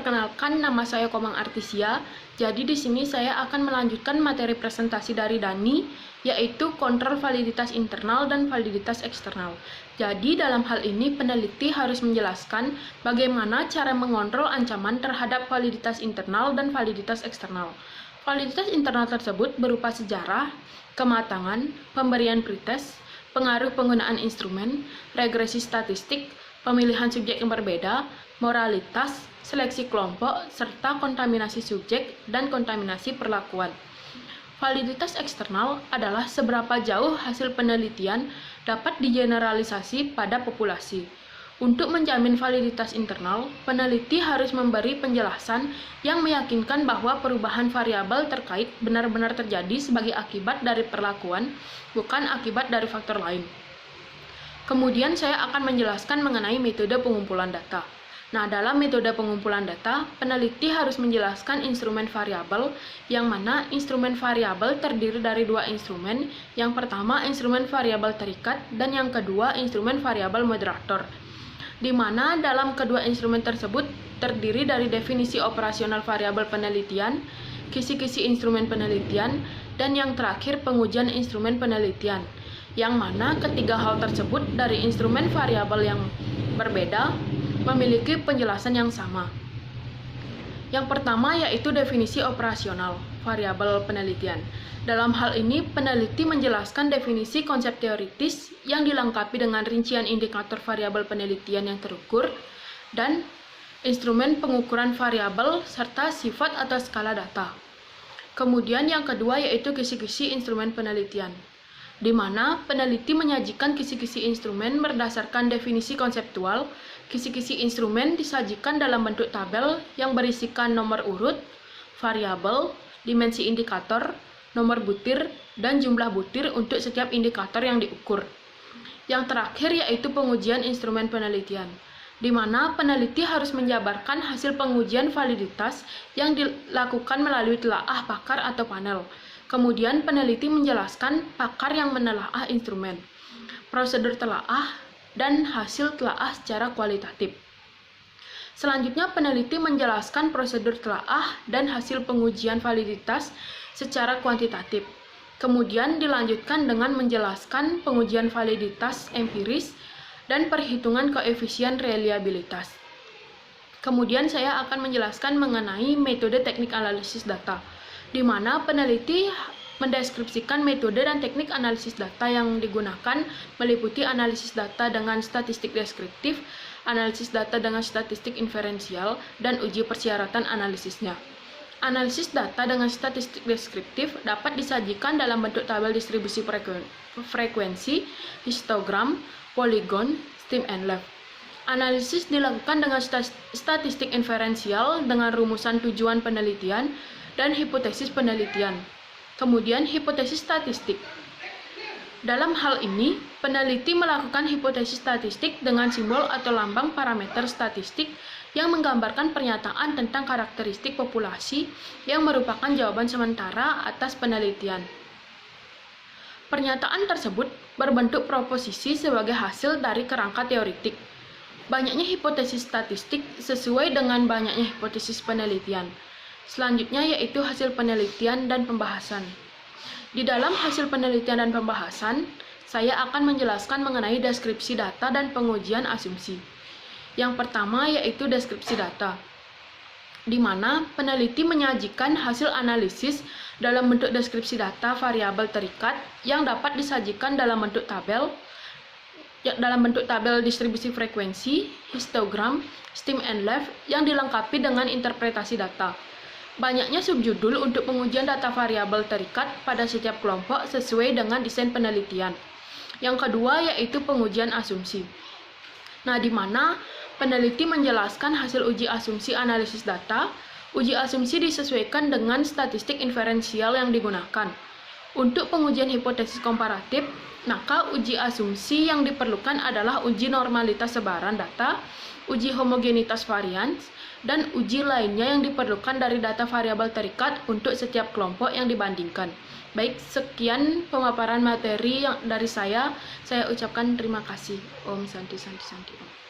Perkenalkan, nama saya Komang Artisia. Jadi di sini saya akan melanjutkan materi presentasi dari Dani, yaitu kontrol validitas internal dan validitas eksternal. Jadi dalam hal ini peneliti harus menjelaskan bagaimana cara mengontrol ancaman terhadap validitas internal dan validitas eksternal. Validitas internal tersebut berupa sejarah, kematangan, pemberian pretest, pengaruh penggunaan instrumen, regresi statistik, pemilihan subjek yang berbeda, moralitas, seleksi kelompok, serta kontaminasi subjek dan kontaminasi perlakuan. Validitas eksternal adalah seberapa jauh hasil penelitian dapat digeneralisasi pada populasi. Untuk menjamin validitas internal, peneliti harus memberi penjelasan yang meyakinkan bahwa perubahan variabel terkait benar-benar terjadi sebagai akibat dari perlakuan, bukan akibat dari faktor lain. Kemudian saya akan menjelaskan mengenai metode pengumpulan data. Nah, dalam metode pengumpulan data, peneliti harus menjelaskan instrumen variabel, yang mana instrumen variabel terdiri dari dua instrumen. Yang pertama, instrumen variabel terikat, dan yang kedua, instrumen variabel moderator. Di mana dalam kedua instrumen tersebut terdiri dari definisi operasional variabel penelitian, kisi-kisi instrumen penelitian, dan yang terakhir pengujian instrumen penelitian. Yang mana ketiga hal tersebut dari instrumen variabel yang berbeda memiliki penjelasan yang sama. Yang pertama yaitu definisi operasional variabel penelitian. Dalam hal ini, peneliti menjelaskan definisi konsep teoritis yang dilengkapi dengan rincian indikator variabel penelitian yang terukur dan instrumen pengukuran variabel serta sifat atau skala data. Kemudian yang kedua yaitu kisi-kisi instrumen penelitian, di mana peneliti menyajikan kisi-kisi instrumen berdasarkan definisi konseptual. Kisi-kisi instrumen disajikan dalam bentuk tabel yang berisikan nomor urut, variabel, dimensi indikator, nomor butir, dan jumlah butir untuk setiap indikator yang diukur. Yang terakhir yaitu pengujian instrumen penelitian, di mana peneliti harus menjabarkan hasil pengujian validitas yang dilakukan melalui telaah pakar atau panel. Kemudian peneliti menjelaskan pakar yang menelaah instrumen, prosedur telaah, dan hasil telaah secara kualitatif. Selanjutnya peneliti menjelaskan prosedur telaah dan hasil pengujian validitas secara kuantitatif. Kemudian dilanjutkan dengan menjelaskan pengujian validitas empiris dan perhitungan koefisien reliabilitas. Kemudian saya akan menjelaskan mengenai metode teknik analisis data, di mana peneliti mendeskripsikan metode dan teknik analisis data yang digunakan meliputi analisis data dengan statistik deskriptif, analisis data dengan statistik inferensial, dan uji persyaratan analisisnya. Analisis data dengan statistik deskriptif dapat disajikan dalam bentuk tabel distribusi frekuensi, histogram, poligon, stem and left. Analisis dilakukan dengan statistik inferensial dengan rumusan tujuan penelitian dan hipotesis penelitian. Kemudian hipotesis statistik. Dalam hal ini, peneliti melakukan hipotesis statistik dengan simbol atau lambang parameter statistik yang menggambarkan pernyataan tentang karakteristik populasi yang merupakan jawaban sementara atas penelitian. Pernyataan tersebut berbentuk proposisi sebagai hasil dari kerangka teoritik. Banyaknya hipotesis statistik sesuai dengan banyaknya hipotesis penelitian. Selanjutnya yaitu hasil penelitian dan pembahasan. Di dalam hasil penelitian dan pembahasan, saya akan menjelaskan mengenai deskripsi data dan pengujian asumsi. Yang pertama yaitu deskripsi data, di mana peneliti menyajikan hasil analisis dalam bentuk deskripsi data variabel terikat yang dapat disajikan dalam bentuk tabel distribusi frekuensi, histogram, stem and left yang dilengkapi dengan interpretasi data. Banyaknya subjudul untuk pengujian data variabel terikat pada setiap kelompok sesuai dengan desain penelitian. Yang kedua yaitu pengujian asumsi. Nah, di mana peneliti menjelaskan hasil uji asumsi analisis data. Uji asumsi disesuaikan dengan statistik inferensial yang digunakan. Untuk pengujian hipotesis komparatif, maka uji asumsi yang diperlukan adalah uji normalitas sebaran data, uji homogenitas varians, dan uji lainnya yang diperlukan dari data variabel terikat untuk setiap kelompok yang dibandingkan. Baik, sekian pemaparan materi yang dari saya ucapkan terima kasih. Om Santi Santi Santi Om.